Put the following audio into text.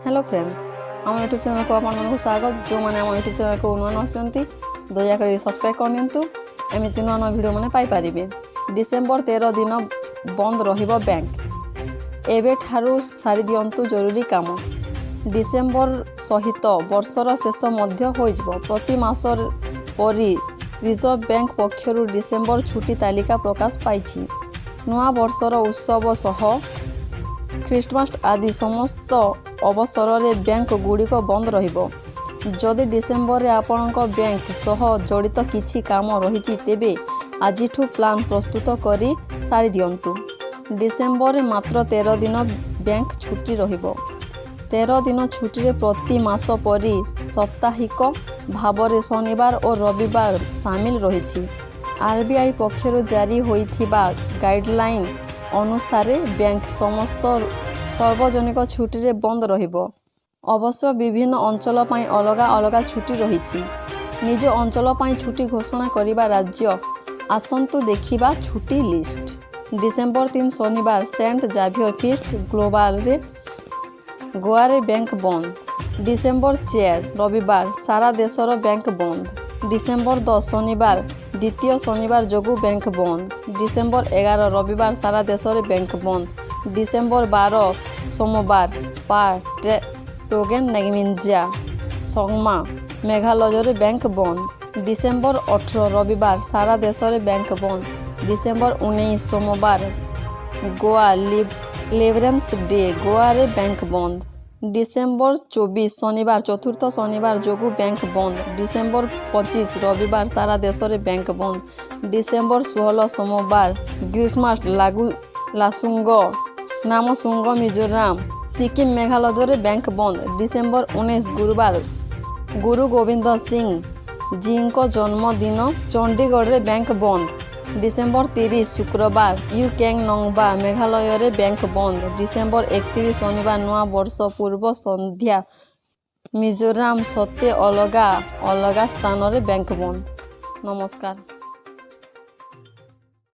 Hello friends आम YouTube channel को आपको स्वागत जो मैंने आम यूट्यूब चैनल को नुआ आसुँच दयाकोरी सब्सक्राइब करनी एमती नुआ नुआ भिडियो मैंने पाइपर। डिसेम्बर 13 दिन बंद रहिबो बैंक एबे ठारू सारी दियंतु जरूरी काम। डिसेम्बर सहित वर्षर शेष मध्य होइजबो। प्रति मासर परी रिजर्व बैंक पक्षरु डिसेम्बर छुट्टी तालिका प्रकाश पाइछि। नुआ वर्षर उत्सव सह ख्रिस्टमास आदि समस्त अवसर रे बैंक गुड़िक बंद रहिबो। जदि डिसेम्बर रे आपणक बैंक सह जड़ित किछि काम रहिछि तेबे आजिठु प्लान प्रस्तुत करी सारी दियंतु। डिसेम्बर रे मात्र 13 दिन बैंक छुट्टी रहिबो। 13 दिन छुट्टी रे प्रति मास परी साप्ताहिक भाव शनिवार और रविवार सामिल रहिछि। RBI पक्षरु जारी होइथिबा गाइडलाइन अनुसार बैंक समस्त सार्वजनिक छुट्टी रे बंद रहिबो। अवश्य विभिन्न अंचल पाई अलगा अलगा छुट्टी रहिछि। निज अंचल पाई छुट्टी घोषणा करिबा राज्य आसंतु देखिबा छुट्टी लिस्ट। डिसेम्बर 3 शनिवार सेंट जाभियर फीस्ट ग्लोबल रे गोवा रे बैंक बंद। डिसेम्बर 4 रविवार सारा देशर बैंक बंद। डिसेम्बर 10 शनिवार द्वितीय शनिवार जोगु बैंक बंद। डिसेम्बर 11 रविवार सारा देश रे बैंक बंद। डिसेम्बर 12 सोमवार पार्ट टोगेन नेगमिंजा संगमा मेघालय रे बैंक बंद। डिसेम्बर 18 रविवार सारा देश रे बैंक बंद। डिसेम्बर 19 सोमवार गोवा लिवरेंस डे गोवा रे बैंक बंद। डिसेम्बर 24 शनिवार चतुर्थ शनिवार जोगु बैंक बंद। डिसेम्बर 25 रविवार सारा देश रे बैंक बंद। डिसेम्बर 16 सोमवार क्रिसमस लागू लासुंग नामसुंग मिजोराम सिक्किम मेघालय रे बैंक बंद। डिसेम्बर 19 गुरुवार गुरु गोविंद सिंह जी को जन्मदिन चंडीगढ़ रे बैंक बंद। डिसेम्बर 30 शुक्रवार यूकेंग नंगबा मेघालय रे बैंक बंद। डिसेम्बर 31 शनिवार नुआ वर्ष पूर्व संध्या मिजोराम सत्य अलगा अलगा स्थान रे बैंक बंद। नमस्कार।